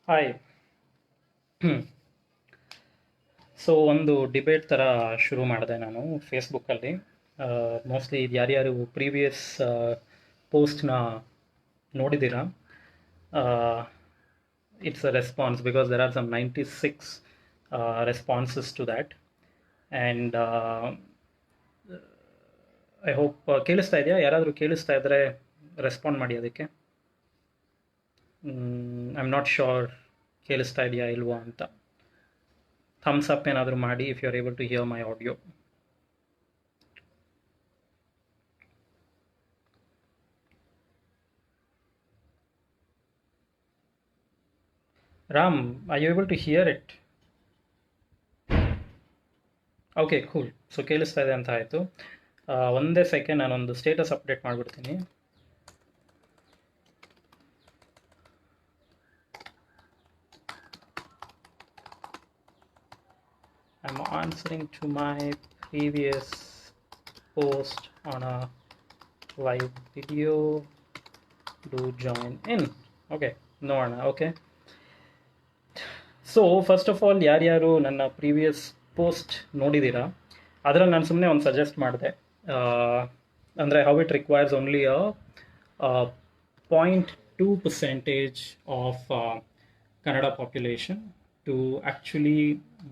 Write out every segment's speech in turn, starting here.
Hi. So ಒಂದು debate ಥರ ಶುರು ಮಾಡಿದೆ ನಾನು ಫೇಸ್ಬುಕ್ಕಲ್ಲಿ. ಮೋಸ್ಟ್ಲಿ ಇದು ಯಾರ್ಯಾರು ಪ್ರೀವಿಯಸ್ ಪೋಸ್ಟ್ನ ನೋಡಿದ್ದೀರಾ. It's a response because there are some 96 responses to that. And I hope ಕೇಳಿಸ್ತಾ ಇದೆಯಾ? ಯಾರಾದರೂ ಕೇಳಿಸ್ತಾ ಇದ್ದರೆ ರೆಸ್ಪಾಂಡ್ ಮಾಡಿ ಅದಕ್ಕೆ. ಐ ಆಮ್ ನಾಟ್ ಶೋರ್ ಕೇಳಿಸ್ತಾ ಇದೆಯಾ ಇಲ್ವಾ ಅಂತ. ಥಮ್ಸ್ ಅಪ್ ಏನಾದರೂ ಮಾಡಿ if you are able to hear my audio. Ram, are you able to hear it? Okay, cool. So ಕೇಳಿಸ್ತಾ ಇದೆ ಅಂತ ಆಯಿತು. ಒಂದೇ ಸೆಕೆಂಡ್, ನಾನೊಂದು ಸ್ಟೇಟಸ್ ಅಪ್ಡೇಟ್ ಮಾಡಿಬಿಡ್ತೀನಿ. I'm answering to my previous post on a live video. Do join in. Okay, ನೋಡೋಣ. Okay, so first of all ಯಾರ್ಯಾರು ನನ್ನ ಪ್ರೀವಿಯಸ್ ಪೋಸ್ಟ್ ನೋಡಿದ್ದೀರಾ, ಅದರಲ್ಲಿ ನಾನು ಸುಮ್ಮನೆ ಒಂದು ಸಜೆಸ್ಟ್ ಮಾಡಿದೆ. ಅಂದರೆ how it requires only a 0.2% of Kannada population to actually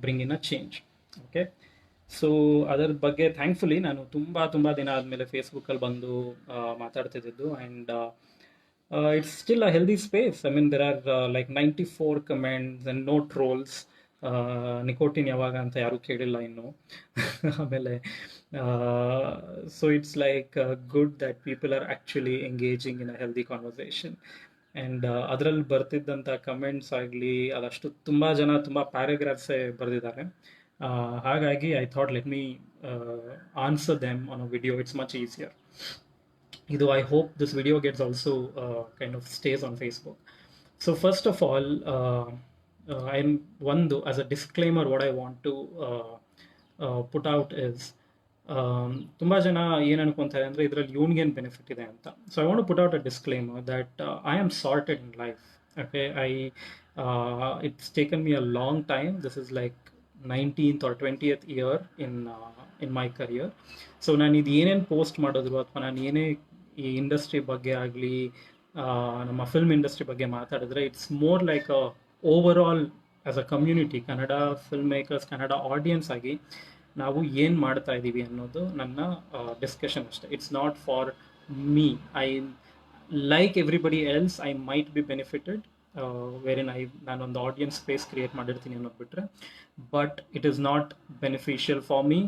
bring in a change. Okay, so ಅದರ ಬಗ್ಗೆ ಥ್ಯಾಂಕ್ಫುಲಿ ನಾನು ತುಂಬ ದಿನ ಆದಮೇಲೆ ಫೇಸ್ಬುಕ್ಕಲ್ಲಿ ಬಂದು ಮಾತಾಡ್ತಿದ್ದು. And it's still a healthy space. I mean there are like 94 comments and no trolls. Nicotine ಯಾವಾಗ ಅಂತ ಯಾರೂ ಕೇಳಿಲ್ಲ ಇನ್ನು. ಆಮೇಲೆ so it's like good that people are actually engaging in a healthy conversation. And ಅದರಲ್ಲಿ ಬರ್ತಿದ್ದಂಥ ಕಮೆಂಟ್ಸ್ ಆಗಲಿ, ಅದಷ್ಟು ತುಂಬ ಜನ ತುಂಬ ಪ್ಯಾರಾಗ್ರಾಫ್ಸೇ ಬರೆದಿದ್ದಾರೆ. ಹಾಗಾಗಿ I thought let me answer them on a video. It's much easier. ಇದು I hope this video gets also kind of stays on Facebook. So first of all, ಒಂದು as a disclaimer what I want to put out is, ತುಂಬ ಜನ ಏನು ಅನ್ಕೊತಾರೆ ಅಂದರೆ ಇದರಲ್ಲಿ ಇವ್ನಿಗೇನು benefit ಇದೆ ಅಂತ. So I want to put out a disclaimer that I am sorted in life. Okay, it's taken me a long time. This is like 19th or 20th year in my career. So ನಾನು ಇದು ಏನೇನು post ಮಾಡಿದ್ರು ಅಥವಾ ನಾನು ಏನೇ ಈ industry ಬಗ್ಗೆ ಆಗಲಿ, ನಮ್ಮ ಫಿಲ್ಮ್ ಇಂಡಸ್ಟ್ರಿ ಬಗ್ಗೆ ಮಾತಾಡಿದ್ರೆ, it's more like a overall as a community, Kannada film makers, Kannada audience ಆಗಿ ನಾವು ಏನು ಮಾಡ್ತಾ ಇದ್ದೀವಿ ಅನ್ನೋದು ನನ್ನ ಡಿಸ್ಕಷನ್ ಅಷ್ಟೇ. It's not for me. I like everybody else I might be benefited wherein ನಾನೊಂದು ಆಡಿಯನ್ಸ್ ಸ್ಪೇಸ್ ಕ್ರಿಯೇಟ್ ಮಾಡಿರ್ತೀನಿ ಅನ್ನೋದು ಬಿಟ್ಟರೆ, but it is not beneficial for me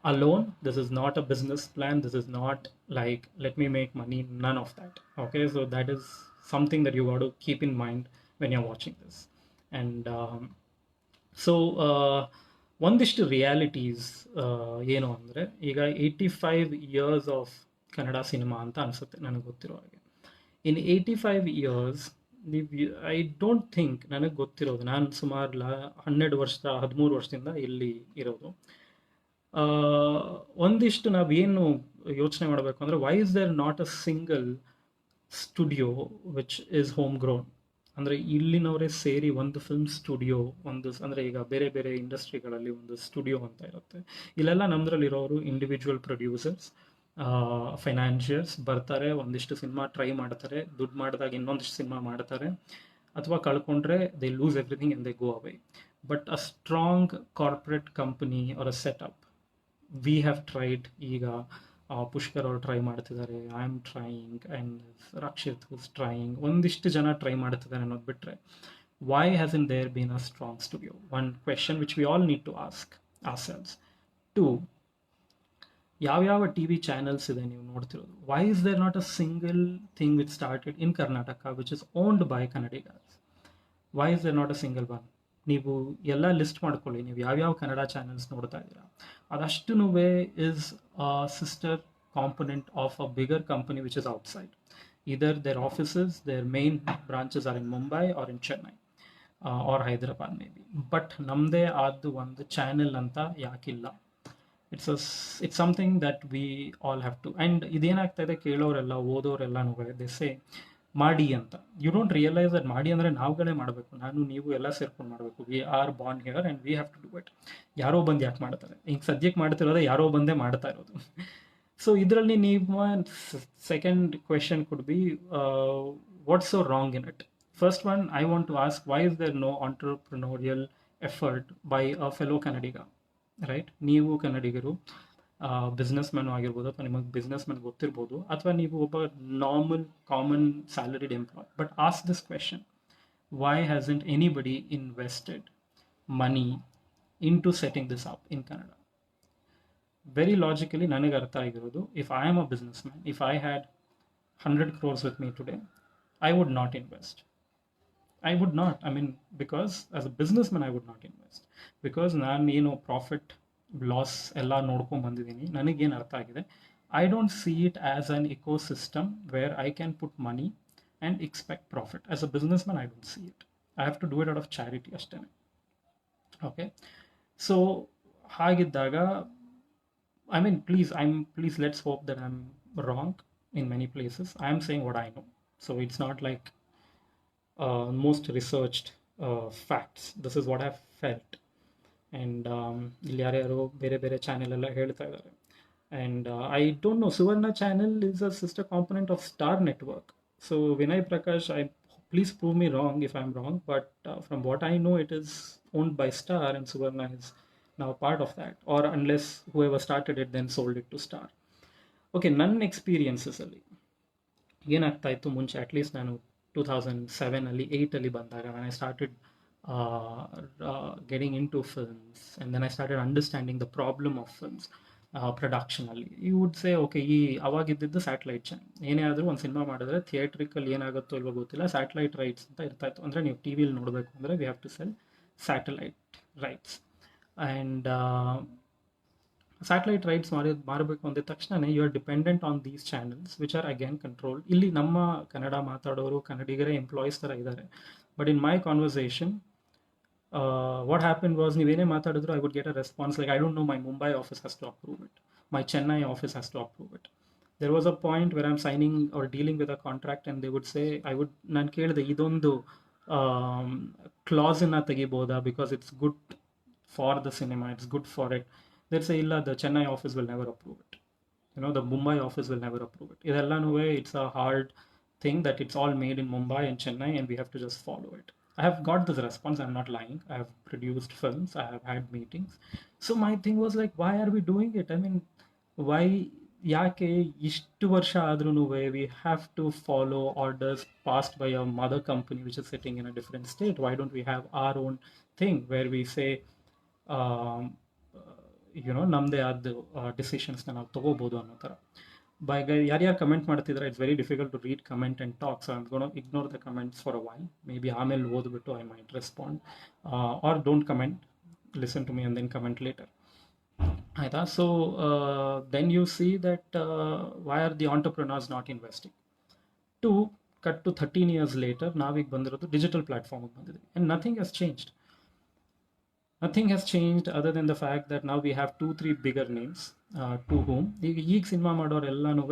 alone. This is not a business plan. This is not like let me make money. None of that. Okay, so that is something that you got to keep in mind when you're watching this. And so ಒಂದಿಷ್ಟು realities ಏನು ಅಂದರೆ, ಈಗ 85 years of Kannada cinema ಅಂತ ಅನಿಸುತ್ತೆ ನನಗೆ ಗೊತ್ತಿರೋ ಹಾಗೆ. ಇನ್ 85 years I don't think, ನನಗೆ ಗೊತ್ತಿರೋದು, ನಾನು ಸುಮಾರು 13 ವರ್ಷದಿಂದ ಇಲ್ಲಿ ಇರೋದು. ಒಂದಿಷ್ಟು ನಾವೇನು ಯೋಚನೆ ಮಾಡಬೇಕು ಅಂದರೆ, why is there not a single studio which is home grown? ಅಂದರೆ ಇಲ್ಲಿನವರೇ ಸೇರಿ ಒಂದು ಫಿಲ್ಮ್ ಸ್ಟುಡಿಯೋ, ಅಂದರೆ ಈಗ ಬೇರೆ ಬೇರೆ ಇಂಡಸ್ಟ್ರಿಗಳಲ್ಲಿ ಒಂದು ಸ್ಟುಡಿಯೋ ಅಂತ ಇರುತ್ತೆ. ಇಲ್ಲೆಲ್ಲ ನಮ್ಮದ್ರಲ್ಲಿರೋರು ಇಂಡಿವಿಜುವಲ್ ಪ್ರೊಡ್ಯೂಸರ್ಸ್, ಫೈನಾನ್ಷಿಯರ್ಸ್ ಬರ್ತಾರೆ, ಒಂದಿಷ್ಟು ಸಿನಿಮಾ ಟ್ರೈ ಮಾಡ್ತಾರೆ, ದುಡ್ಡು ಮಾಡಿದಾಗ ಇನ್ನೊಂದಿಷ್ಟು ಸಿನಿಮಾ ಮಾಡ್ತಾರೆ, ಅಥವಾ ಕಳ್ಕೊಂಡ್ರೆ they lose everything and they go away. But a strong corporate company are a setup we have tried. ಈಗ ಪುಷ್ಕರ್ ಅವ್ರು ಟ್ರೈ ಮಾಡ್ತಿದ್ದಾರೆ, I am trying, and Rakshit who's trying, ಒಂದಿಷ್ಟು ಜನ ಟ್ರೈ ಮಾಡ್ತಿದ್ದಾರೆ ಅನ್ನೋದು ಬಿಟ್ಟರೆ, why hasn't there been a strong studio? One question which we all need to ask ourselves. Two, ಯಾವ್ಯಾವ T V channels ಇದೆ ನೀವು ನೋಡ್ತಿರೋದು? Why is there not a single thing which started in Karnataka which is owned by ಕನ್ನಡಿಗರ್ಸ್? Why is there not a single one? ನೀವು ಎಲ್ಲ list ಮಾಡ್ಕೊಳ್ಳಿ, ನೀವು ಯಾವ್ಯಾವ ಕನ್ನಡ ಚಾನಲ್ಸ್ ನೋಡ್ತಾ ಇದ್ದೀರಾ, ಅದಷ್ಟು is sister component of a bigger company which is outside. Either their offices, their main branches are in Mumbai or in Chennai or Hyderabad maybe. But ನಮ್ಮದೇ ಆದ್ದು ಒಂದು ಚಾನೆಲ್ ಅಂತ ಯಾಕಿಲ್ಲ? It's something that we all have to. And ಇದೇನಾಗ್ತಾ ಇದೆ, ಕೇಳೋರೆಲ್ಲ, ಓದೋರೆಲ್ಲ they say ಮಾಡಿ ಅಂತ. ಯು ಡೋಂಟ್ ರಿಯಲೈಸ್ ದಟ್ ಮಾಡಿ ಅಂದರೆ ನಾವುಗಳೇ ಮಾಡಬೇಕು, ನಾನು ನೀವು ಎಲ್ಲ ಸೇರ್ಕೊಂಡು ಮಾಡಬೇಕು. We are born here and we have to do it. ಯಾರೋ ಬಂದು ಯಾಕೆ ಮಾಡ್ತಾರೆ? ಈಗ ಸದ್ಯಕ್ಕೆ ಮಾಡ್ತಿರೋದೇ ಯಾರೋ ಬಂದೇ ಮಾಡ್ತಾ ಇರೋದು. ಸೊ ಇದರಲ್ಲಿ ನಿಮ್ಮ second question could be what's so wrong in it. First one, I want to ask, why is there no entrepreneurial effort by a fellow Kannadiga? Right, ನೀವು ಕನ್ನಡಿಗರು ಬಿಸ್ನೆಸ್ ಮ್ಯಾನ್ ಆಗಿರ್ಬೋದು, ಅಥವಾ ನಿಮಗೆ ಬಿಸ್ನೆಸ್ ಮ್ಯಾನ್ ಗೊತ್ತಿರ್ಬೋದು, ಅಥವಾ ನೀವು ಒಬ್ಬ normal common salaried employee. But ask this question, why hasn't anybody invested money into setting this up in Canada? Very logically, ನನಗೆ ಅರ್ಥ ಆಗಿರೋದು, if I am a businessman, if I had 100 crores with me today, I would not invest. I would not. I mean, because as a businessman, I would not invest. Because ನಾನು ಏನು profit loss ಎಲ್ಲ ನೋಡ್ಕೊಂಡು ಬಂದಿದ್ದೀನಿ. ನನಗೇನು ಅರ್ಥ ಆಗಿದೆ, I don't see it as an ecosystem where I can put money and expect profit. As a businessman, I don't see it. I have to do it out of charity ashtane. Okay, so hagiddaga, I mean, please let's hope that I'm wrong in many places. I am saying what I know, so it's not like most researched facts. This is what I've felt. And ಇಲ್ಲಿ ಯಾರ್ಯಾರು ಬೇರೆ ಬೇರೆ channel ಎಲ್ಲ ಹೇಳ್ತಾ ಇದ್ದಾರೆ. And I don't know, Suvarna channel is a sister component of Star Network. So Vinay Prakash, please prove me wrong if I'm wrong, but from what I know, it is owned by Star, and Suvarna is now part of that. Or unless whoever started it then sold it to Star. Okay, ನನ್ನ experiences ಅಲ್ಲಿ ಏನಾಗ್ತಾ ಇತ್ತು ಮುಂಚೆ, at least ನಾನು 2007 ಅಲ್ಲಿ 8 ಅಲ್ಲಿ ಬಂದಾಗ, when I started getting into films, and then I started understanding the problem of films production ಅಲ್ಲಿ, ಯು ವುಡ್ ಸೇ ಓಕೆ, ಈ ಅವಾಗಿದ್ದು ಸ್ಯಾಟಲೈಟ್ ಚಾನಲ್ ಏನೇ ಆದರೂ ಒಂದು ಸಿನಿಮಾ ಮಾಡಿದ್ರೆ ಥಿಯೇಟ್ರಿಕಲ್ ಏನಾಗುತ್ತೋ ಇಲ್ವೋ ಗೊತ್ತಿಲ್ಲ, ಸ್ಯಾಟಲೈಟ್ ರೈಟ್ಸ್ ಅಂತ ಇರ್ತಾಯಿತ್ತು. ಅಂದರೆ ನೀವು ಟಿ ವಿಲಿ ನೋಡಬೇಕು ಅಂದರೆ we have to sell satellite rights. And satellite rights ಮಾರಬೇಕು ಅಂದ ತಕ್ಷಣ you are dependent on these channels which are again control. ಇಲ್ಲಿ ನಮ್ಮ ಕನ್ನಡ ಮಾತಾಡೋರು ಕನ್ನಡಿಗರೇ ಎಂಪ್ಲಾಯೀಸ್ ಥರ ಇದ್ದಾರೆ. But in my conversation, what happened was, ನೀವೇನೇ ಮಾತಾಡಿದ್ರು I would get a response like, I don't know, my Mumbai office has to approve it, my Chennai office has to approve it. There was a point where I'm signing or dealing with a contract and they would say, ನಾನು ಕೇಳಿದೆ, ಇದೊಂದು ಕ್ಲಾಸನ್ನ ತೆಗಿಬೋದಾ, because it's good for the cinema, it's good for it. They'd say, ಇಲ್ಲ, the Chennai office will never approve it, the Mumbai office will never approve it. ಇದೆಲ್ಲನೂ it's a hard thing that it's all made in Mumbai and Chennai and we have to just follow it. I have got this response, I'm not lying. I have produced films, I have had meetings. So my thing was like, why are we doing it? I mean, why? ಯಾಕೆ ಇಷ್ಟು ವರ್ಷ ಆದ್ರೂ we have to follow orders passed by a mother company which is sitting in a different state? Why don't we have our own thing where we say, ನಮ್ಮದೇ ಆದ ಡಿಸಿಷನ್ಸ್ನ ನಾವು ತೊಗೋಬೋದು ಅನ್ನೋ ಥರ. ಯಾರ್ಯಾರು ಕಮೆಂಟ್ ಮಾಡ್ತಿದ್ದಾರೆ, it's very difficult to read comment and talk, so I'm gonna ignore the comments for a while. Maybe ಆಮೇಲೆ ಓದ್ಬಿಟ್ಟು I might respond, or don't comment, listen to me and then comment later. ಆಯಿತಾ? So then you see that why are the entrepreneurs not investing. To cut to 13 years later ನಾವೀಗ ಬಂದಿರೋದು digital ಪ್ಲಾಟ್ಫಾರ್ಮಿಗೆ ಬಂದಿದ್ದೀವಿ, and nothing has changed. Nothing has changed other than the fact that now we have 2-3 bigger names to whom ಈಗ cinema ಮಾಡೋರೆಲ್ಲನೂ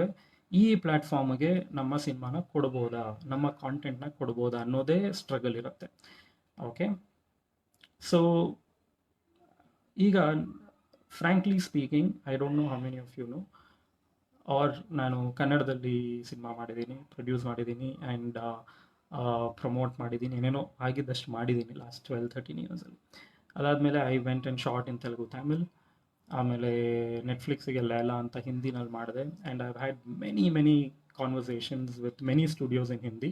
ಈ ಪ್ಲ್ಯಾಟ್ಫಾರ್ಮ್ಗೆ ನಮ್ಮ ಸಿನಿಮಾನ ಕೊಡ್ಬೋದಾ, ನಮ್ಮ ಕಾಂಟೆಂಟ್ನ ಕೊಡ್ಬೋದಾ ಅನ್ನೋದೇ ಸ್ಟ್ರಗಲ್ ಇರುತ್ತೆ. ಓಕೆ, ಸೊ ಈಗ frankly speaking, I don't know how many of you know, are ನಾನು ಕನ್ನಡದಲ್ಲಿ ಸಿನಿಮಾ ಮಾಡಿದ್ದೀನಿ, ಪ್ರೊಡ್ಯೂಸ್ ಮಾಡಿದ್ದೀನಿ, ಆ್ಯಂಡ್ ಪ್ರಮೋಟ್ ಮಾಡಿದ್ದೀನಿ, ಏನೇನೋ ಆಗಿದ್ದಷ್ಟು ಮಾಡಿದ್ದೀನಿ ಲಾಸ್ಟ್ 12-13 yearsಲ್ಲಿ. ಅದಾದಮೇಲೆ I went and shot in Telugu, Tamil, ಆಮೇಲೆ ನೆಟ್ಫ್ಲಿಕ್ಸಿಗೆ ಲೇಲಾ ಅಂತ ಹಿಂದಿನಲ್ಲಿ ಮಾಡಿದೆ. And I had many conversations with many studios in Hindi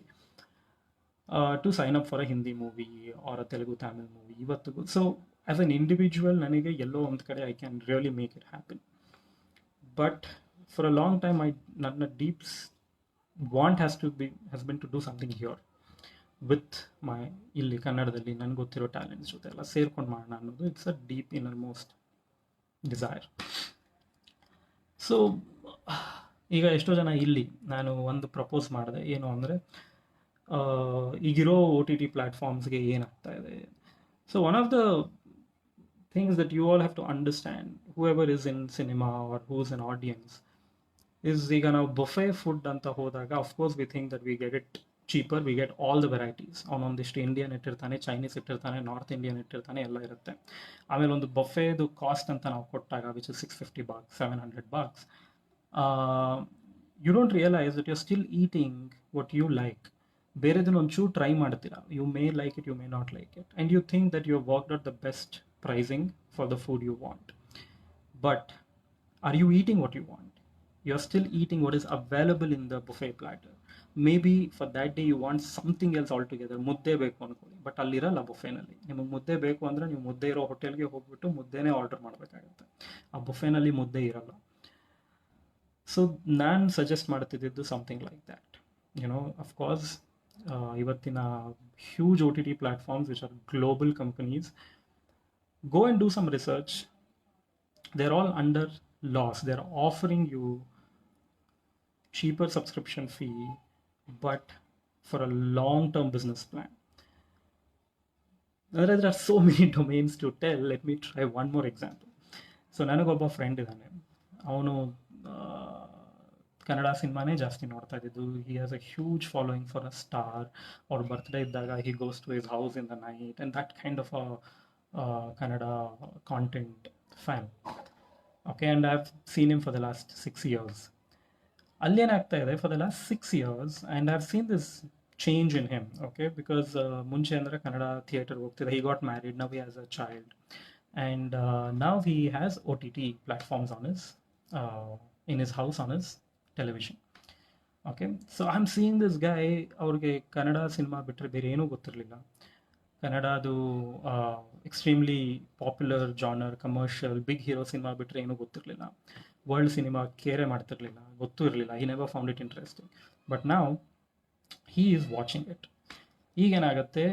to sign up for a Hindi movie or a Telugu Tamil movie ಇವತ್ತಿಗೂ. ಸೊ ಆ್ಯಸ್ ಅನ್ ಇಂಡಿವಿಜುವಲ್ ನನಗೆ ಎಲ್ಲೋ ಒಂದು ಕಡೆ I can really make it happen. But for a long time ನನ್ನ deepest want has been to do something here with ಮೈ, ಇಲ್ಲಿ ಕನ್ನಡದಲ್ಲಿ ನನಗೆ ಗೊತ್ತಿರೋ ಟ್ಯಾಲೆಂಟ್ಸ್ ಜೊತೆ ಎಲ್ಲ ಸೇರ್ಕೊಂಡು ಮಾಡೋಣ ಅನ್ನೋದು it's a deep innermost desire. So ಈಗ ಎಷ್ಟೋ ಜನ ಇಲ್ಲಿ ನಾನು ಒಂದು ಪ್ರಪೋಸ್ ಮಾಡಿದೆ, ಏನು ಅಂದರೆ ಈಗಿರೋ OTT ಪ್ಲ್ಯಾಟ್ಫಾರ್ಮ್ಸ್ಗೆ ಏನಾಗ್ತಾ ಇದೆ. So one of the things that you all have to understand, whoever is in cinema or who's an audience, is ಈಗ ನಾವು ಬಫೆ ಫುಡ್ ಅಂತ ಹೋದಾಗ of course we think that we get it cheaper. We get all the varieties. ಅವನೊಂದಿಷ್ಟು Indian ಇಟ್ಟಿರ್ತಾನೆ, Chinese ಇಟ್ಟಿರ್ತಾನೆ, north Indian ಇಟ್ಟಿರ್ತಾನೆ, ಎಲ್ಲ ಇರುತ್ತೆ. ಆಮೇಲೆ ಒಂದು ಬಫೆದು ಕಾಸ್ಟ್ ಅಂತ ನಾವು ಕೊಟ್ಟಾಗ which is $650, $700, you don't realize that you're still eating what you like. ಬೇರೆದನ್ನ ಒಂಚೂರು ಟ್ರೈ ಮಾಡ್ತೀರಾ, you may like it, you may not like it, and you think that you have worked out the best pricing for the food you want. But are you eating what you want? You're still eating what is available in the buffet platter. Maybe for that day you want something else altogether. ಮುದ್ದೆ ಬೇಕು ಅನ್ಕೊಳ್ಳಿ, but ಅಲ್ಲಿರಲ್ಲ ಬುಫೆನಲ್ಲಿ. ನಿಮಗೆ ಮುದ್ದೆ ಬೇಕು ಅಂದರೆ ನೀವು ಮುದ್ದೆ ಇರೋ ಹೋಟೆಲ್ಗೆ ಹೋಗ್ಬಿಟ್ಟು ಮುದ್ದೆನೇ ಆರ್ಡರ್ ಮಾಡಬೇಕಾಗುತ್ತೆ. ಆ ಬುಫೆನಲ್ಲಿ ಮುದ್ದೆ ಇರಲ್ಲ. ಸೊ ನಾನು ಸಜೆಸ್ಟ್ ಮಾಡ್ತಿದ್ದು ಸಮಥಿಂಗ್ ಲೈಕ್ ದ್ಯಾಟ್. ಅಫ್ಕೋರ್ಸ್ ಇವತ್ತಿನ huge OTT platforms which are global companies, go and do some research. They're all under loss. They're offering you cheaper subscription fee, but for a long-term business plan. There are so many domains to tell. Let me try one more example. So ನನಗೊಬ್ಬ friend ಇದ್ದಾನೆ, ಅವನು ಕನ್ನಡ ಸಿನಿಮಾನೇ ಜಾಸ್ತಿ ನೋಡ್ತಾ ಇದ್ದಿದ್ದು. He has a huge following for a star. ಅವ್ರ birthday ಇದ್ದಾಗ he goes to his house in the night, and that kind of Kannada content fan. Okay, and I've seen him for the last 6 years. ಅಲ್ಲಿ ಏನಾಗ್ತಾ ಇದೆ, for the last 6 years, and I've seen this change in him, okay, because ಮುಂಚೆ ಅಂದರೆ Kannada theatre ಹೋಗ್ತಿದ್ದ. he got married, now he has a child, and now he has OTT platforms on his in his house on his television. Okay, so I'm seeing this guy, ಅವ್ರಿಗೆ Kannada cinema ಬಿಟ್ಟರೆ ಬೇರೆ ಏನೂ ಗೊತ್ತಿರಲಿಲ್ಲ. ಕನ್ನಡದು extremely popular genre, commercial, big hero cinema ಬಿಟ್ಟರೆ ಏನೂ ಗೊತ್ತಿರಲಿಲ್ಲ. World cinema care ಮಾಡ್ತಿರ್ಲಿಲ್ಲ, ಗೊತ್ತೂ ಇರಲಿಲ್ಲ. He never found it interesting. But ನಾವು ಹೀ ಈಸ್ ವಾಚಿಂಗ್ ಇಟ್. ಈಗೇನಾಗುತ್ತೆ,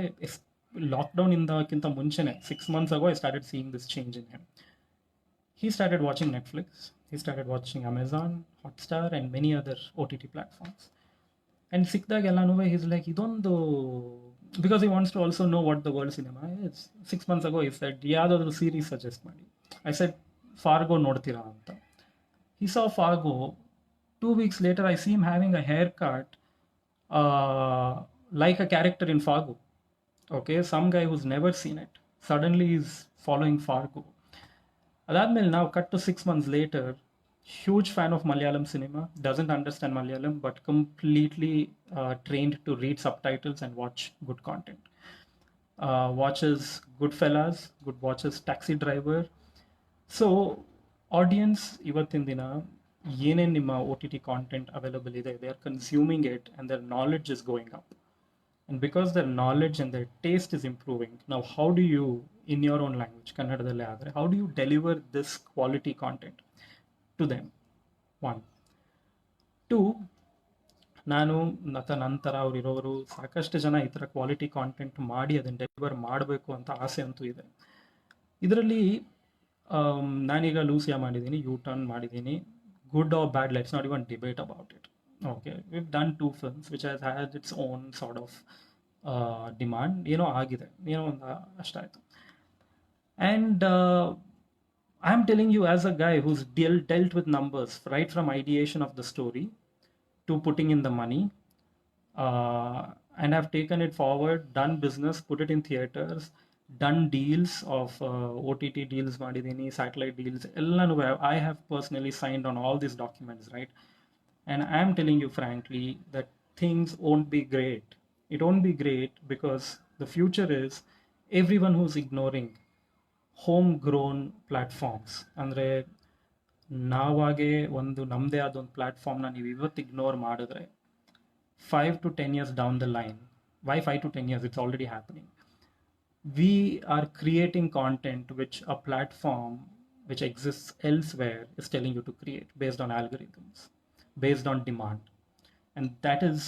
ಲಾಕ್ಡೌನಿಂದಕ್ಕಿಂತ ಮುಂಚೆನೇ 6 months ago I started seeing this change in him. He started watching Netflix, he started watching Amazon, Hotstar and many other OTT platforms. And ಸಿಕ್ದಾಗೆಲ್ಲನೂ he's like, ಇದೊಂದು, because he wants to also know what the world cinema is. 6 months ago he said, ಯಾವುದಾದ್ರೂ series suggest ಮಾಡಿ. I said, Fargo ನೋಡ್ತೀರಾ ಅಂತ. He saw Fargo. 2 weeks later I see him having a haircut like a character in Fargo. Okay, some guy who's never seen it suddenly is following Fargo. Adadmel now cut to 6 months later, huge fan of Malayalam cinema, doesn't understand Malayalam, but completely trained to read subtitles and watch good content. Watches Goodfellas, watches Taxi Driver. So audience ಇವತ್ತಿನ ದಿನ ಏನೇನು ನಿಮ್ಮ OTT content available ಇದೆ, they are consuming it and their knowledge is going up. And because their knowledge and their taste is improving, now how do you, in your own language, ಕನ್ನಡದಲ್ಲೇ ಆದರೆ, how do you deliver this quality content to them? 1. 2, ನಾನು ನಂತರ ಅವ್ರು ಇರೋರು ಸಾಕಷ್ಟು ಜನ ಈ ಥರ ಕ್ವಾಲಿಟಿ ಕಾಂಟೆಂಟ್ ಮಾಡಿ ಅದನ್ನು ಡೆಲಿವರ್ ಮಾಡಬೇಕು ಅಂತ ಆಸೆ ಅಂತೂ ಇದೆ. ಇದರಲ್ಲಿ ನಾನೀಗ ಲೂಸಿಯಾ ಮಾಡಿದ್ದೀನಿ, ಯು ಟರ್ನ್ ಮಾಡಿದ್ದೀನಿ. Good or bad, let's not even debate about it. Okay, we've done 2 films which has had its own sort of demand. ಏನೋ ಆಗಿದೆ, ಏನೋ ಒಂದು ಅಷ್ಟಾಯಿತು. And I am telling you as a guy who's dealt with numbers right from ideation of the story to putting in the money, and I've taken it forward, done business, put it in theaters, done deals of OTT deals ಮಾಡಿದ್ದೀನಿ, satellite deals ಎಲ್ಲನೂ I have personally signed on all these documents, right? And I am telling you frankly that things won't be great. It won't be great because the future is everyone who's ignoring homegrown platforms. ಅಂದರೆ ನಾವಾಗೆ ಒಂದು ನಮ್ಮದೇ ಆದ ಒಂದು ಪ್ಲ್ಯಾಟ್ಫಾರ್ಮ್ನ ನೀವು ಇವತ್ತು ignore ಮಾಡಿದ್ರೆ 5 to 10 years down the line, why 5 to 10 years? It's already happening. We are creating content which a platform which exists elsewhere is telling you to create based on algorithms, based on demand, and that is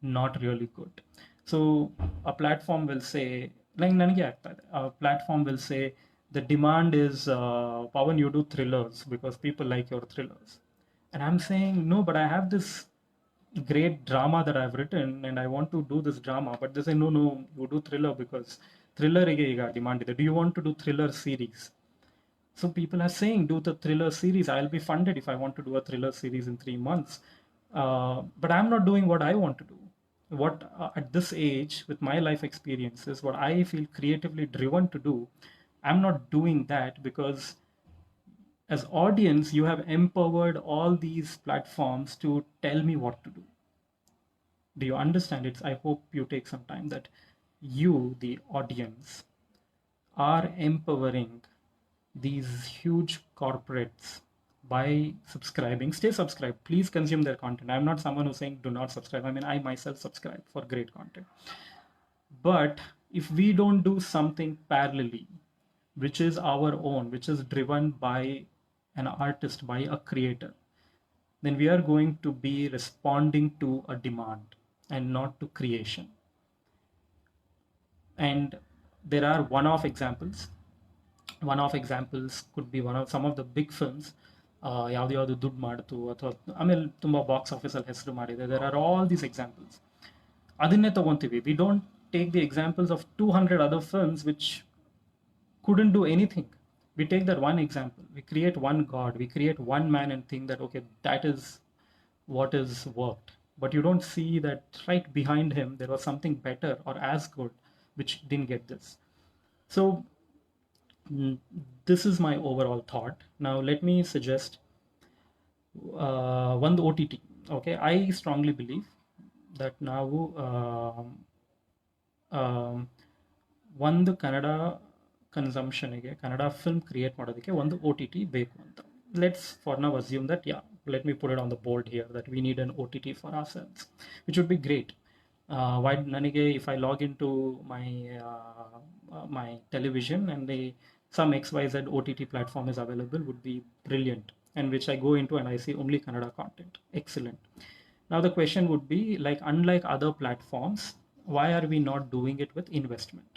not really good. So a platform will say, like ನನಗೆ ಆಗ್ತಾ ಇದೆ, a platform will say the demand is Pawan, you do thrillers because people like your thrillers, and I'm saying no, but I have this great drama that I've written and I want to do this drama, but they say no, you do thriller because thriller ige iga demand ide. Do you want to do thriller series? So people are saying do the thriller series. I'll be funded if I want to do a thriller series in 3 months, but I'm not doing what I want to do. what at this age, with my life experiences, what I feel creatively driven to do, I'm not doing that because as audience, you have empowered all these platforms to tell me what to do. Do you understand it? I hope you take some time that you, the audience, are empowering these huge corporates by subscribing. Stay subscribed. Please consume their content. I'm not someone who's saying do not subscribe. I mean, I myself subscribe for great content. But if we don't do something parallelly, which is our own, which is driven by an artist, by a creator, then we are going to be responding to a demand and not to creation. And there are one-off examples. One-off examples could be some of the big films. ಯಾವ್ದು ಯಾವುದು ದುಡ್ಡು ಮಾಡ್ತು ಅಥವಾ ಆಮೇಲೆ ತುಂಬ box ಆಫೀಸಲ್ಲಿ ಹೆಸರು ಮಾಡಿದೆ. There are all these examples. ಅದನ್ನೇ ತಗೊಂತೀವಿ. We don't take the examples of 200 other films which couldn't do anything. We take that one example, we create one god, we create one man and think that okay, that is what is worked. But you don't see that right behind him there was something better or as good which didn't get this. So this is my overall thought. Now let me suggest one OTT. Okay, I strongly believe that now ಒಂದು Kannada ಕನ್ಸಂಪ್ಷನ್ಗೆ, Kannada film create ಮಾಡೋದಕ್ಕೆ ಒಂದು OTT ಬೇಕು ಅಂತ. Let's for now assume that let me put it on the board here that we need an OTT for ourselves, which would be great. Why ನನಗೆ if I log into my television and some XYZ OTT platform is available would be brilliant, and which I go into and I see only Kannada content. Excellent. Now the question would be, like, unlike other platforms, why are we not doing it with investment?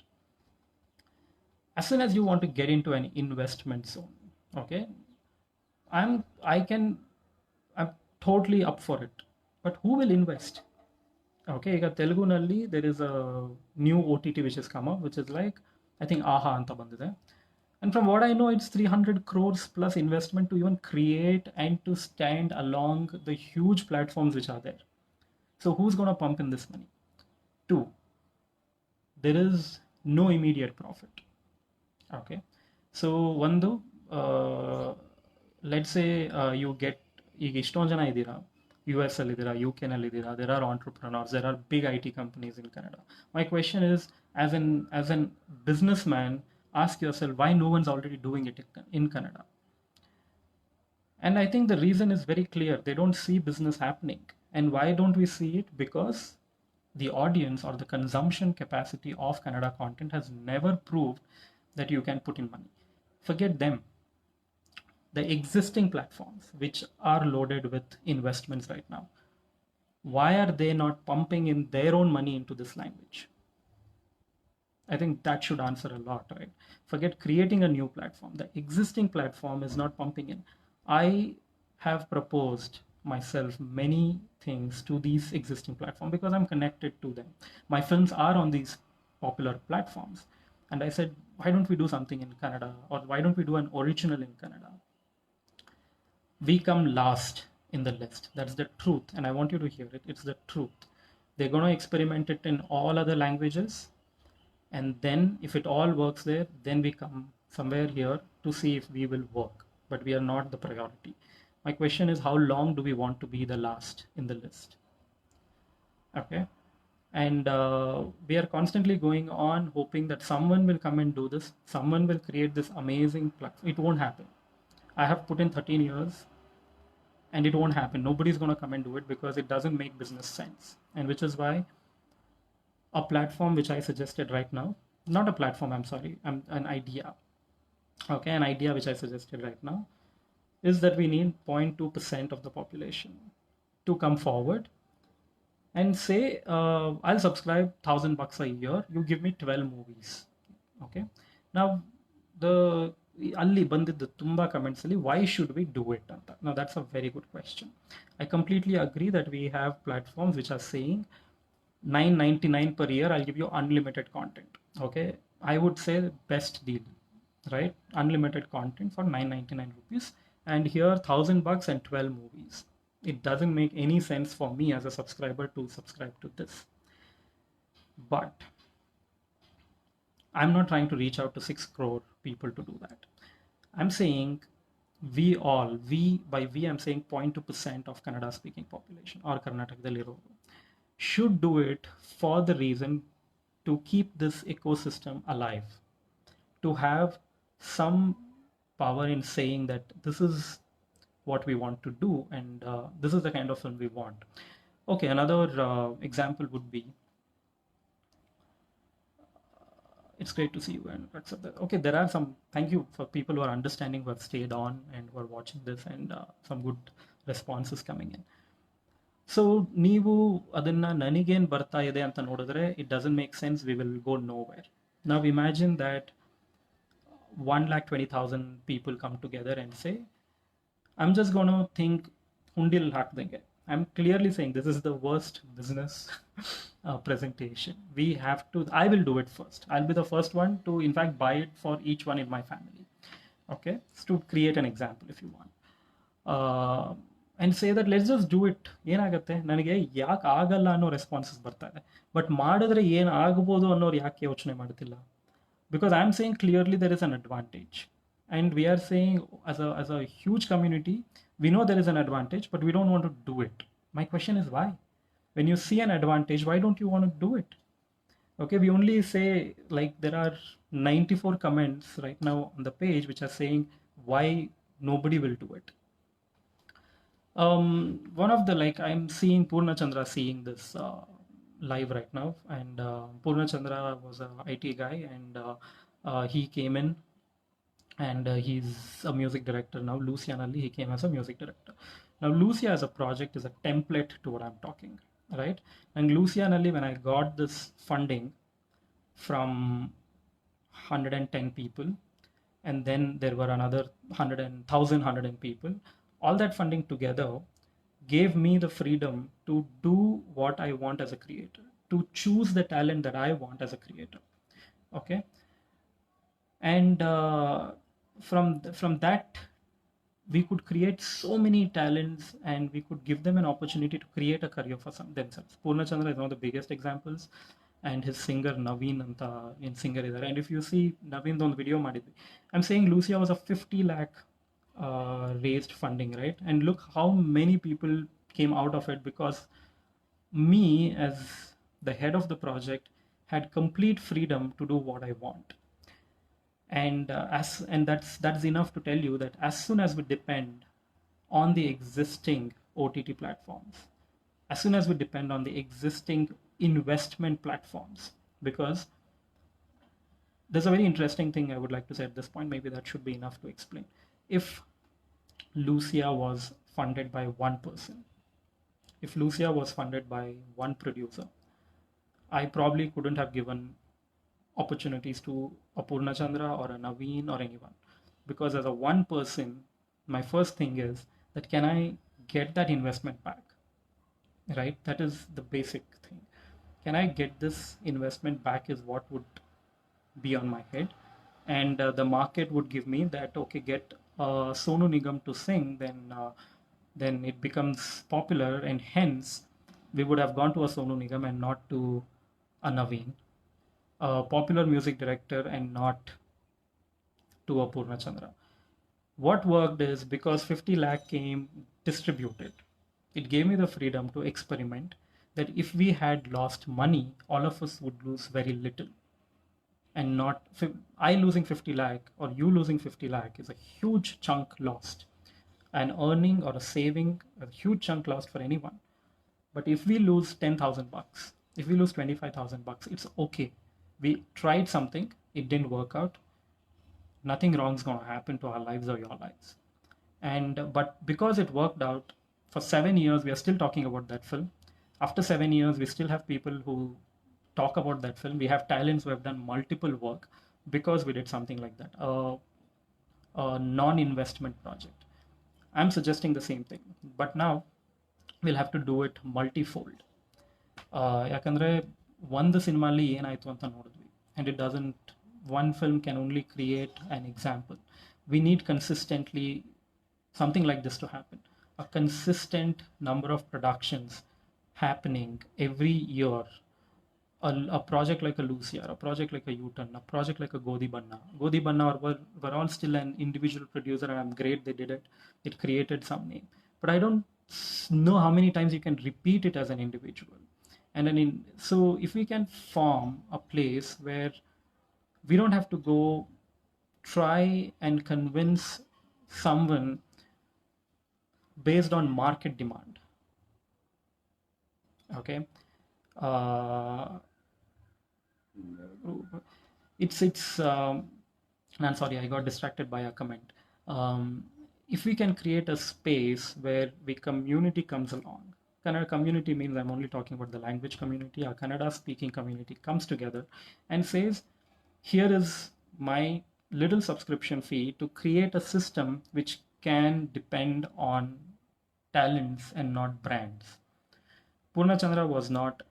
As soon as you want to get into an investment zone, okay, I'm totally up for it. But who will invest? Okay, ಈಗ ತೆಲುಗುನಲ್ಲಿ there is a new OTT which has come up, which is like, I think ಆಹಾ ಅಂತ ಬಂದಿದೆ. And from what I know, it's 300 crores plus investment to even create and to stand along the huge platforms which are there. So who's going to pump in this money? Two, there is no immediate profit. Okay, so ಒಂದು let's say you get, ಈಗ ಇಷ್ಟೊಂದು ಜನ ಇದ್ದೀರಾ, US ಅಲ್ಲಿ ಇದ್ದೀರಾ, UK ನಲ್ಲಿ ಇದ್ದೀರಾ, there are entrepreneurs, there are big IT companies in Canada. My question is, as an businessman, ask yourself why no one's already doing it in Canada. And I think the reason is very clear. They don't see business happening. And why don't we see it? Because the audience or the consumption capacity of Kannada content has never proved that you can put in money. Forget them. The existing platforms which are loaded with investments right now, why are they not pumping in their own money into this language? I think that should answer a lot, right? Forget creating a new platform. The existing platform is not pumping in. I have proposed myself many things to these existing platforms because I'm connected to them. My films are on these popular platforms. And I said, why don't we do something in Kannada? Or why don't we do an original in Kannada? We come last in the list. That's the truth. And I want you to hear it. It's the truth. They're going to experiment it in all other languages. And then if it all works there, then we come somewhere here to see if we will work. But we are not the priority. My question is, how long do we want to be the last in the list? Okay. And we are constantly going on hoping that someone will come and do this. Someone will create this amazing platform. It won't happen. I have put in 13 years and it won't happen. Nobody's going to come and do it because it doesn't make business sense. And which is why a platform which I suggested right now, not a platform, I'm sorry, an idea. Okay, an idea which I suggested right now is that we need 0.2% of the population to come forward and say, I'll subscribe $1,000 a year. You give me 12 movies. Okay. Now, ಅಲ್ಲಿ ಬಂದಿದ್ದು ತುಂಬ comments ಅಲ್ಲಿ why should we do it ಅಂತ. Now that's a very good question. I completely agree that we have platforms which are saying $9.99 per year, I'll give you unlimited content. Okay, I would say best deal, right? Unlimited content for 9.99 rupees, and here $1,000 and 12 movies. It doesn't make any sense for me as a subscriber to subscribe to this. But I'm not trying to reach out to 6 crore people to do that. I'm saying by we, I'm saying 0.2% of Kannada speaking population or Karnataka should do it for the reason to keep this ecosystem alive, to have some power in saying that this is what we want to do, and this is the kind of film we want. Okay, another example would be, it's great to see you and accept that. Okay, there are some, thank you for people who are understanding, who have stayed on and who are watching this, and some good responses coming in. So ನೀವು ಅದನ್ನ ನನಗೇನು ಬರ್ತಾ ಇದೆ ಅಂತ ನೋಡಿದ್ರೆ it doesn't make sense, we will go no wear. ನಾವು imagine that 1,20,000 people come together and say, I'm just going to think hundil hak denge. I'm clearly saying this is the worst business presentation. We have to, I will do it first. I'll be the first one to, in fact, buy it for each one in my family. Okay, to create an example if you want. And say that let's just do it. ಏನಾಗುತ್ತೆ, ನನಗೆ ಯಾಕೆ ಆಗಲ್ಲ ಅನ್ನೋ responses ಬರ್ತಾ ಇದೆ. But ಮಾಡಿದ್ರೆ ಏನು ಆಗ್ಬೋದು ಅನ್ನೋರು ಯಾಕೆ ಯೋಚನೆ ಮಾಡ್ತಿಲ್ಲ? Because I'm saying clearly there is an advantage. And we are saying as a huge community, we know there is an advantage, but we don't want to do it. My question is why? When you see an advantage, why don't you want to do it? Okay, we only say, like, there are 94 comments right now on the page which are saying why nobody will do it. One of the, like, I'm seeing Purna Chandra seeing this live right now, and Purna Chandra was a IT guy, and he came in, and he's a music director now. Lucianally, he came as a music director. Now, Lucia as a project is a template to what I'm talking, right? And Lucianally, when I got this funding from 110 people, and then there were another 1,100 people, all that funding together gave me the freedom to do what I want as a creator, to choose the talent that I want as a creator. Okay, and from that we could create so many talents, and we could give them an opportunity to create a career for themselves. Purna Chandra is one of the biggest examples, and his singer Naveen anta in singer idare. And if you see Naveen on video madidvi, I'm saying Lucia was a 50 lakh raised funding, right? And look how many people came out of it, because me as the head of the project had complete freedom to do what I want. And that's enough to tell you that as soon as we depend on the existing OTT platforms, as soon as we depend on the existing investment platforms, because there's a very interesting thing I would like to say at this point, maybe that should be enough to explain. If Lucia was funded by one person, if Lucia was funded by one producer, I probably couldn't have given opportunities to a Purna Chandra or a Naveen or anyone. Because as a one person, my first thing is that can I get that investment back? Right? That is the basic thing. Can I get this investment back is what would be on my head. And the market would give me that, okay, get Sonu Nigam to sing, then it becomes popular, and hence we would have gone to a Sonu Nigam and not to a Naveen, a popular music director, and not to a Purna Chandra. What worked is, because 50 lakh came distributed, it gave me the freedom to experiment, that if we had lost money, all of us would lose very little. And not I losing 50 lakh or you losing 50 lakh is a huge chunk lost. An earning or a saving, a huge chunk lost for anyone. But if we lose 10,000 bucks, if we lose 25,000 bucks, it's okay. We tried something, it didn't work out. Nothing wrong is going to happen to our lives or your lives. And but because it worked out, for 7 years we are still talking about that film. After 7 years, we still have people who talk about that film. We have talents who have done multiple work because we did something like that, a non-investment project. I'm suggesting the same thing, but now we'll have to do it multifold. ಯಾಕಂದರೆ ಒಂದು ಸಿನಿಮಾಲಿ ಏನಾಯಿತು ಅಂತ ನೋಡಿದ್ವಿ, and it doesn't, one film can only create an example. We need consistently something like this to happen, a consistent number of productions happening every year, a project like a Lucia, a project like a U-Turn, a project like a Godi Banna. Godi Banna were all still an individual producer, and I'm great they did it. It created some name. But I don't know how many times you can repeat it as an individual. And then so if we can form a place where we don't have to go try and convince someone based on market demand. Okay. Uh, it's I'm sorry, I got distracted by a comment. um, if we can create a space where the community comes along. Kannada community means I'm only talking about the language community. Our Kannada speaking community comes together and says, here is my little subscription fee to create a system which can depend on talents and not brands. Purnachandra was not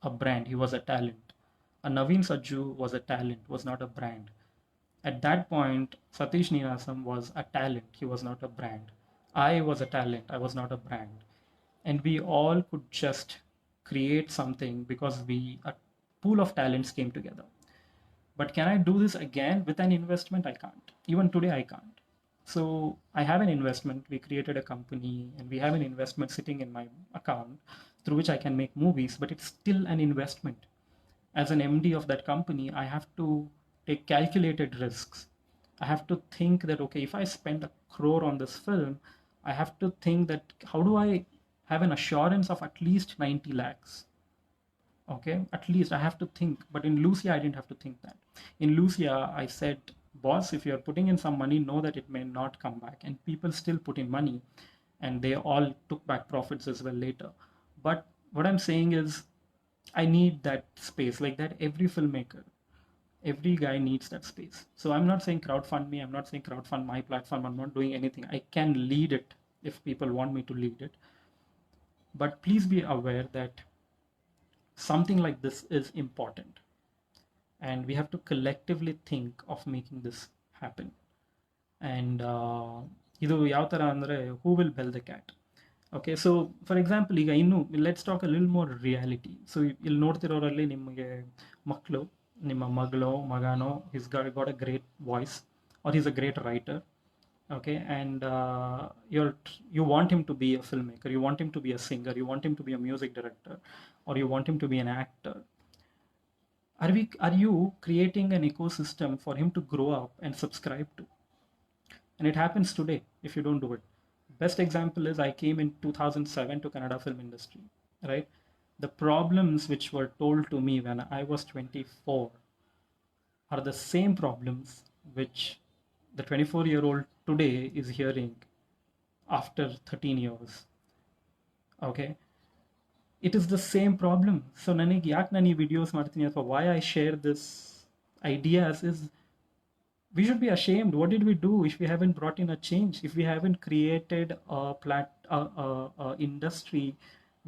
a brand, he was a talent. A Naveen Sajju was a talent, was not a brand. At that point, Satish Nirasam was a talent, he was not a brand. I was a talent, I was not a brand. And we all could just create something because a pool of talents came together. But can I do this again with an investment? I can't. Even today, I can't. So I have an investment. We created a company and we have an investment sitting in my account through which I can make movies, but it's still an investment. As an MD of that company, I have to take calculated risks. I have to think that, okay, if I spend 1 crore on this film, I have to think that how do I have an assurance of at least 90 lakhs? Okay, at least I have to think. But in Lucia, I didn't have to think that. In Lucia, I said, boss, if you're putting in some money, know that it may not come back. And people still put in money and they all took back profits as well later. But what I'm saying is, I need that space, like that every filmmaker, every guy needs that space. So I'm not saying crowdfund me, I'm not saying crowdfund my platform, I'm not doing anything. I can lead it if people want me to lead it. But please be aware that something like this is important and we have to collectively think of making this happen. And ಇದು ಯಾವ ಥರ ಅಂದರೆ who will bell the cat. Okay, so for example ಈಗ ಇನ್ನು let's talk a ಲಿಲ್ more reality. So ಇಲ್ಲಿ ನೋಡ್ತಿರೋರಲ್ಲಿ ನಿಮಗೆ ಮಕ್ಕಳು, ನಿಮ್ಮ ಮಗಳು ಮಗನೋ, he's got a great voice or is a great writer. Okay, and you want him to be a filmmaker, you want him to be a singer, you want him to be a music director, or you want him to be an actor. Are you creating an ecosystem for him to grow up and subscribe to? And it happens today if you don't do it. Best example is I came in 2007 to Kannada film industry, right? The problems which were told to me when I was 24 are the same problems which the 24-year-old today is hearing after 13 years. Okay, it is the same problem. So ನನಗೆ ಯಾಕೆ ನಾನು ಈ videos ಮಾಡ್ತೀನಿ ಅಥವಾ why I share this ideas is we should be ashamed. What did we do if we haven't brought in a change, if we haven't created a industry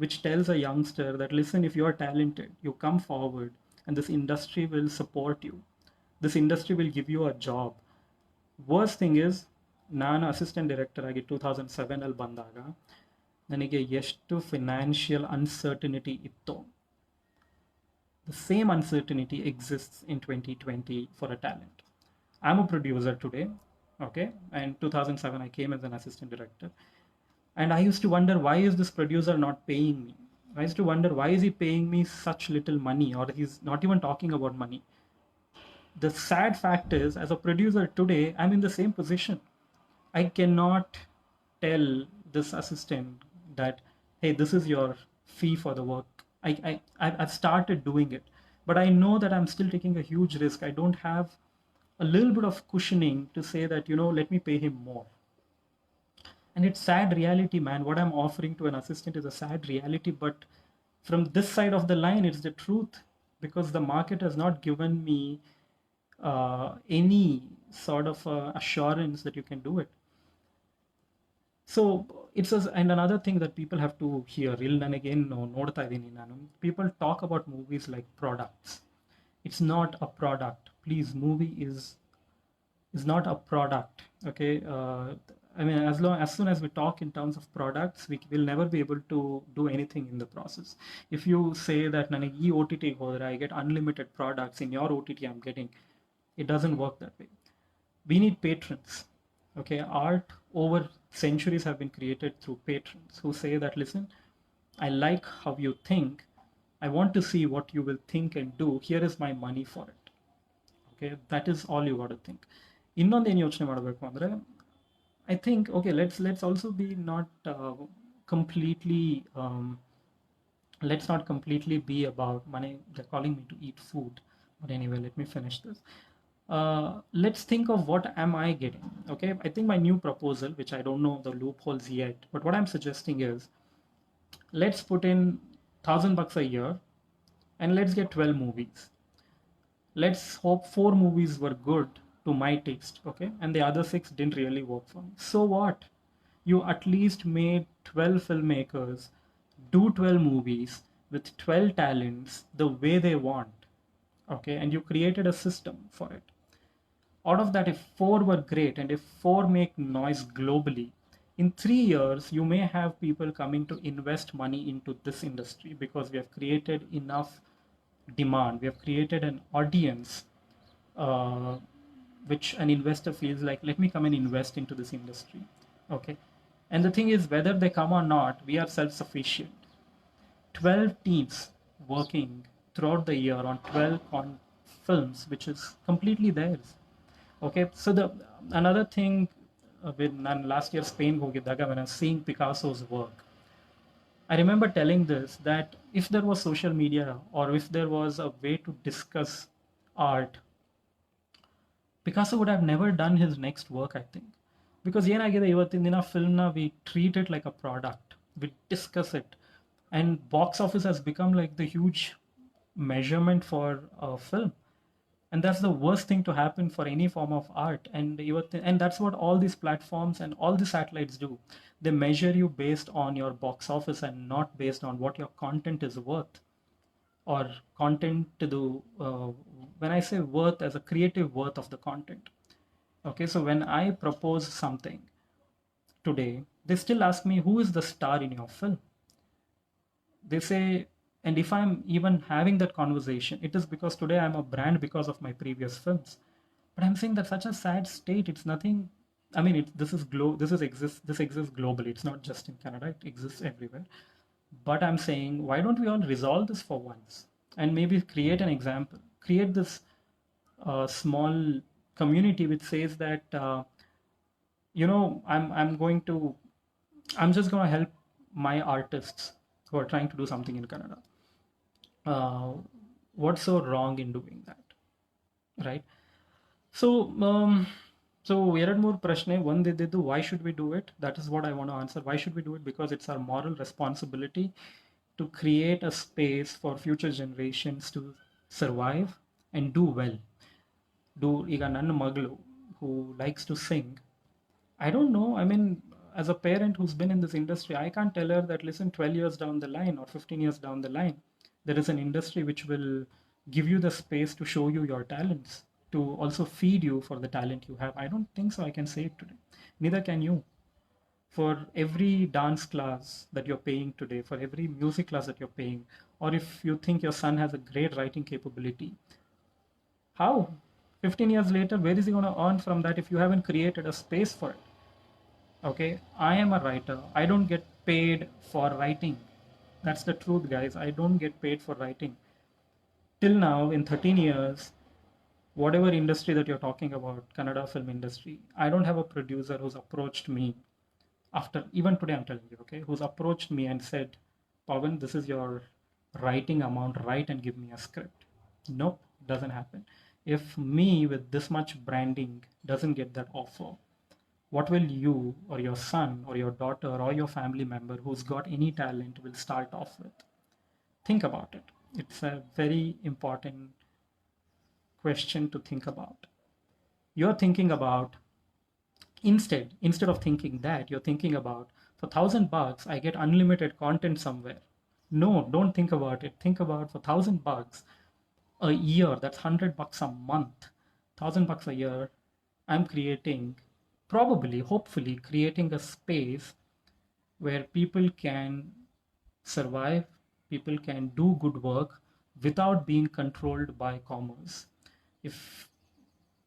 which tells a youngster that, listen, if you are talented, you come forward and this industry will support you, this industry will give you a job. Worst thing is, ನಾನು assistant director ಆಗಿ 2007 ಅಲ್ಲಿ ಬಂದಾಗ ನನಗೆ ಎಷ್ಟು financial uncertainty ಇತ್ತು. The same uncertainty exists in 2020 for a talent. I am a producer today, okay, and 2007 I came as an assistant director, and I used to wonder, why is this producer not paying me? I used to wonder, why is he paying me such little money, or he's not even talking about money. The sad fact is, as a producer today, I'm in the same position. I cannot tell this assistant that, hey, this is your fee for the work. I've started doing it, but I know that I'm still taking a huge risk. I don't have a little bit of cushioning to say that, let me pay him more. And it's sad reality, man. What I'm offering to an assistant is a sad reality, but from this side of the line, it's the truth, because the market has not given me any sort of assurance that you can do it. So and another thing that people have to hear, ನೋಡ್ತಾ ಇದ್ದೀನಿ ನಾನು, people talk about movies like products. It's not a product. Please, movie is not a product. Okay, I mean, as soon as we talk in terms of products, we will never be able to do anything in the process. If you say that ನನಗೆ ಈ OTT ಹೋದ್ರೆ I get unlimited products in your OTT I'm getting, it doesn't work that way. We need patrons. Okay, art over centuries have been created through patrons who say that, listen, I like how you think, I want to see what you will think and do, here is my money for it. Okay, that is all you got to think. ಇನ್ನೊಂದು ಏನು ಯೋಚನೆ ಮಾಡಬೇಕು ಅಂದರೆ, I think, okay, let's also be not completely let's not completely be about money. They're calling me to eat food, but anyway, let me finish this. Let's think of what am I getting. Okay, I think my new proposal, which I don't know the loopholes yet, but what I'm suggesting is, let's put in $1,000 a year and let's get 12 movies. Let's hope 4 movies were good to my taste, okay, and the other 6 didn't really work for me. So what? You at least made 12 filmmakers do 12 movies with 12 talents the way they want, okay, and you created a system for it. Out of that, if 4 were great and if 4 make noise globally, in 3 years you may have people coming to invest money into this industry because we have created enough demand, we have created an audience, which an investor feels like, let me come and invest into this industry. Okay, and the thing is, whether they come or not, we are self-sufficient. 12 teams working throughout the year on 12 films, which is completely theirs. Okay, so another thing, when last year Spain ಹೋಗಿದ್ದಾಗ, when I was seeing Picasso's work, I remember telling this, that if there was social media or if there was a way to discuss art, Picasso would have never done his next work, I think. Because ಏನಾಗಿದೆ ಇವತ್ತಿನ ದಿನ ಫಿಲ್ಮ್ನ we treat it like a product, we discuss it, and box office has become like the huge measurement for a film, and that's the worst thing to happen for any form of art. And that's what all these platforms and all the satellites do. They measure you based on your box office and not based on what your content is worth, or content to do, when I say worth, as a creative worth of the content. Okay, so when I propose something today, they still ask me, who is the star in your film? They say, and if I'm even having that conversation, it is because today I'm a brand because of my previous films. But I'm saying that such a sad state. It's nothing. I mean, this exists globally. It's not just in Canada. It exists everywhere. But I'm saying, why don't we all resolve this for once and maybe create an example, create this small community which says that, I'm just going to help my artists who are trying to do something in Canada. What's so wrong in doing that, right? So ಎರಡು ಮೂರು ಪ್ರಶ್ನೆ. ಒಂದಿದ್ದು, why should we do it? That is what I want to answer. Why should we do it? Because it's our moral responsibility to create a space for future generations to survive and do well. ಈಗ ನನ್ನ ಮಗಳು who likes to sing, I don't know, I mean, as a parent who's been in this industry, I can't tell her that, listen, 12 years down the line or 15 years down the line, there is an industry which will give you the space to show you your talents, to also feed you for the talent you have. I don't think so I can say it today. Neither can you. For every dance class that you're paying today, for every music class that you're paying, or if you think your son has a great writing capability, how? 15 years later, where is he going to earn from that if you haven't created a space for it? Okay, I am a writer. I don't get paid for writing. That's the truth, guys. I don't get paid for writing. Till now, in 13 years, whatever industry that you're talking about, Kannada film industry, I don't have a producer who's approached me after, even today I'm telling you, okay, who's approached me and said, Pawan, this is your writing amount, write and give me a script. Nope, doesn't happen. If me with this much branding doesn't get that offer, what will you or your son or your daughter or your family member who's got any talent will start off with? Think about it. It's a very important question to think about. You're thinking about, instead of thinking that, you're thinking about, for $1,000 I get unlimited content somewhere. No, don't think about it. Think about, for $1,000 a year, that's $100 a month. $1,000 a year, I'm creating probably, hopefully, creating a space where people can survive, people can do good work without being controlled by commerce. If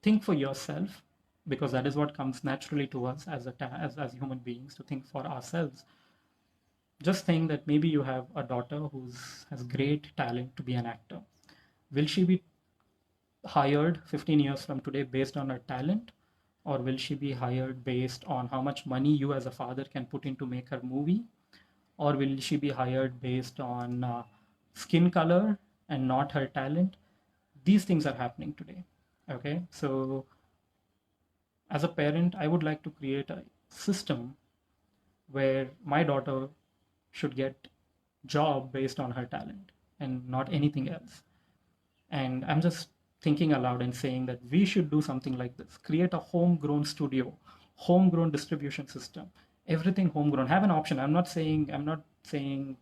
think for yourself, because that is what comes naturally to us as as human beings, to think for ourselves. Just think that maybe you have a daughter who's has great talent to be an actor. Will she be hired 15 years from today based on her talent, or will she be hired based on how much money you as a father can put in to make her movie, or will she be hired based on skin color and not her talent? These things are happening today. Okay, so as a parent, I would like to create a system where my daughter should get job based on her talent and not anything else. And I'm just thinking aloud and saying that we should do something like this: create a homegrown studio, homegrown distribution system, everything homegrown. Have an option. I'm not saying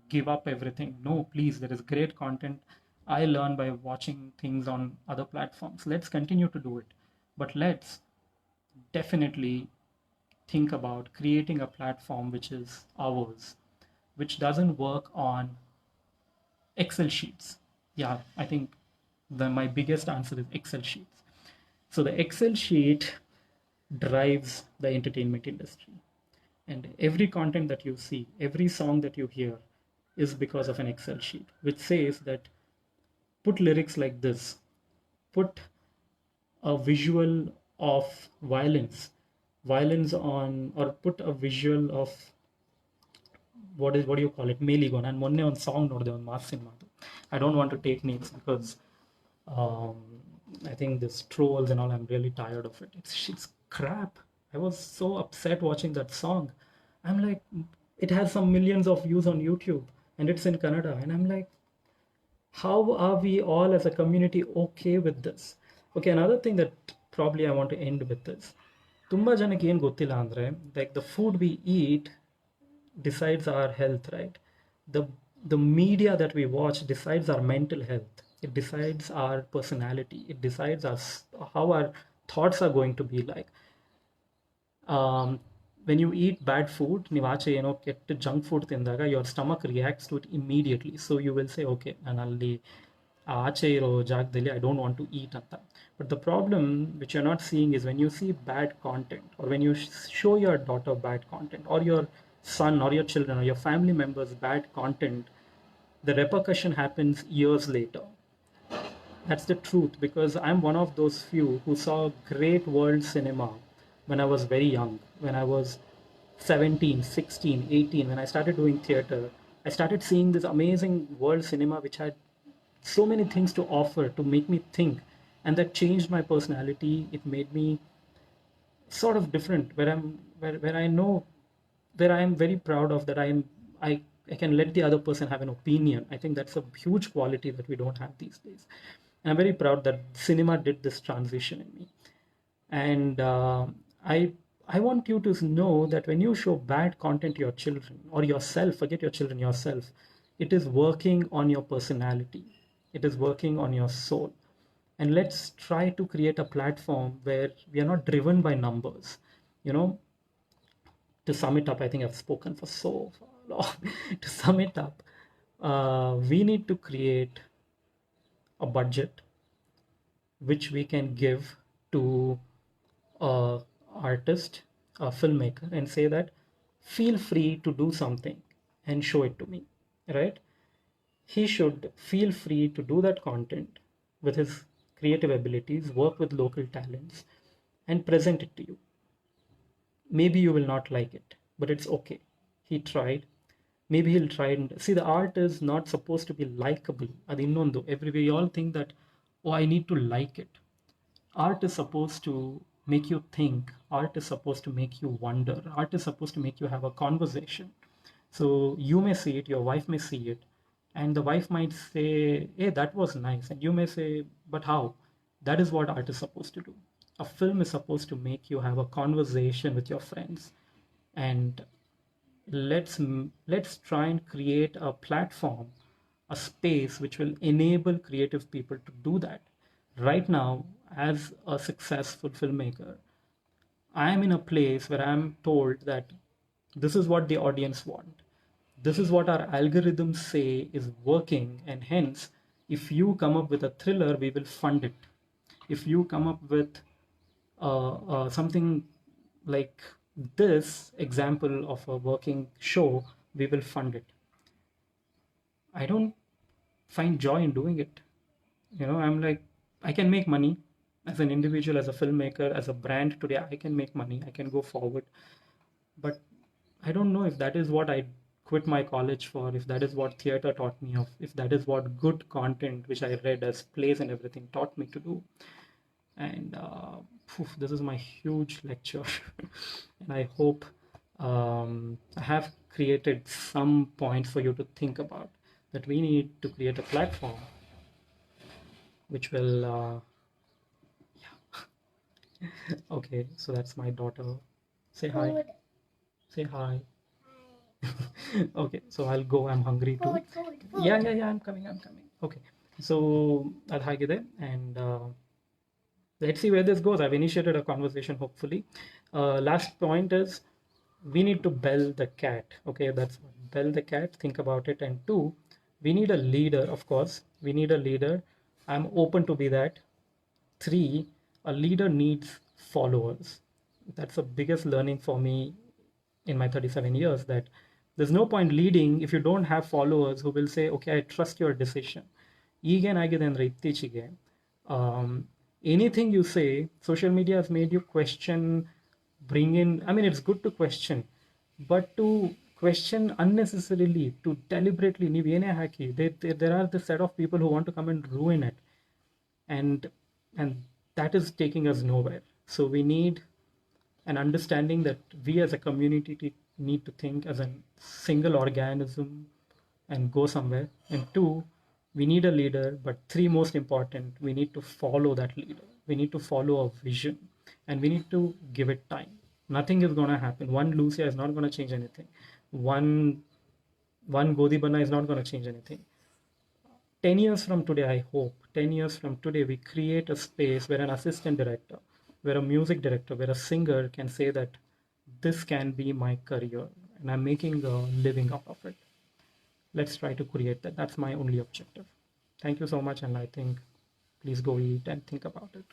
give up everything. No, please, there is great content. I learn by watching things on other platforms. Let's continue to do it. But let's definitely think about creating a platform which is ours, which doesn't work on Excel sheets. Yeah, I think my biggest answer is Excel sheets. So the Excel sheet drives the entertainment industry. And every content that you see, every song that you hear is because of an Excel sheet, which says that put lyrics like this, put a visual of violence on, or put a visual of what do you call it, ಮೇಲಿಗೋ. ನಾನು ಮೊನ್ನೆ ಒಂದು song ನೋಡಿದೆ, ಒಂದು mass ಸಿನಿಮಾದು. I don't want to take names because um, I think this trolls and all, I'm really tired of it. It's crap. I was so upset watching that song. I'm like, it has some millions of views on YouTube and it's in Kannada, and I'm like, how are we all as a community okay with this? Okay, another thing that probably I want to end with is, ತುಂಬ ಜನಕ್ಕೆ ಏನು ಗೊತ್ತಿಲ್ಲ ಅಂದರೆ, like the food we eat decides our health, right? The media that we watch decides our mental health. It decides our personality. It decides how our thoughts are going to be like. When you eat bad food, ನೀವು ಆಚೆ ಏನೋ ಕೆಟ್ಟ junk food ತಿಂದಾಗ your stomach reacts to it immediately. So you will say, okay, ನಾನು ಅಲ್ಲಿ ಆಚೆ ಇರೋ ಜಾಗದಲ್ಲಿ I don't want to eat ಅಂತ. But the problem which you're not seeing is when you see bad content, or when you show your daughter bad content, or your son or your children or your family members bad content, the repercussion happens years later. That's the truth, because I'm one of those few who saw great world cinema when I was very young. When I was 17, 16, 18, when I started doing theater, I started seeing this amazing world cinema which had so many things to offer to make me think, and that changed my personality. It made me sort of different, where I know, where I am very proud of that. I can let the other person have an opinion. I think that's a huge quality that we don't have these days. And I'm very proud that cinema did this transition in me. And I want you to know that when you show bad content to your children or yourself, forget your children, yourself, it is working on your personality. It is working on your soul. And let's try to create a platform where we are not driven by numbers. You know, to sum it up, I think I've spoken for so long. To sum it up, we need to create a budget which we can give to a artist, a filmmaker, and say that feel free to do something and show it to me, right? He should feel free to do that content with his creative abilities, work with local talents, and present it to you. Maybe you will not like it, but it's okay. He tried. Maybe he'll try and see, the art is not supposed to be likable. Adi innondu. We all think that, oh, I need to like it. Art is supposed to make you think. Art is supposed to make you wonder. Art is supposed to make you have a conversation. So you may see it, your wife may see it, and the wife might say, hey, that was nice. And you may say, but how? That is what art is supposed to do. A film is supposed to make you have a conversation with your friends. And let's try and create a platform, a space which will enable creative people to do that. Right now, as a successful filmmaker, I am in a place where I'm told that this is what the audience want. This is what our algorithms say is working, and hence, if you come up with a thriller, we will fund it. If you come up with something like this example of a working show, we will fund it. I don't find joy in doing it. I'm like, I can make money as an individual, as a filmmaker, as a brand today. I can make money, I can go forward, but I don't know if that is what I quit my college for, if that is what theater taught me of, if that is what good content which I read as plays and everything taught me to do. And this is my huge lecture. And I hope I have created some point for you to think about, that we need to create a platform which will okay, so that's my daughter. Say hi. Food. Say hi. Okay, so I'll go. I'm hungry too. Food. Yeah. I'm coming. Okay, so Adhagide, and let's see where this goes. I've initiated a conversation, hopefully. Last point is we need to bell the cat. Okay, that's bell the cat. Think about it. And two, we need a leader, of course. We need a leader. I'm open to be that. Three, a leader needs followers. That's the biggest learning for me in my 37 years, that there's no point leading if you don't have followers who will say, okay, I trust your decision. Again, ಇತ್ತೀಚೆಗೆ anything you say, social media has made you question, bring in, I mean, it's good to question, but to question unnecessarily, to deliberately, ನೀವು ಏನೇ ಹಾಕಿ, there are this set of people who want to come and ruin it. And that is taking us nowhere. So we need an understanding that we as a community need to think as a single organism and go somewhere. And two, we need a leader, but three, most important, we need to follow that leader. We need to follow a vision, and we need to give it time. Nothing is going to happen. One Lucia is not going to change anything. One Godi Banna is not going to change anything. 10 years from today, I hope 10 years from today, we create a space where an assistant director, where a music director, where a singer can say that this can be my career and I'm making a living out of it. Let's try to create that. That's my only objective. Thank you so much. And I think please go eat and think about it.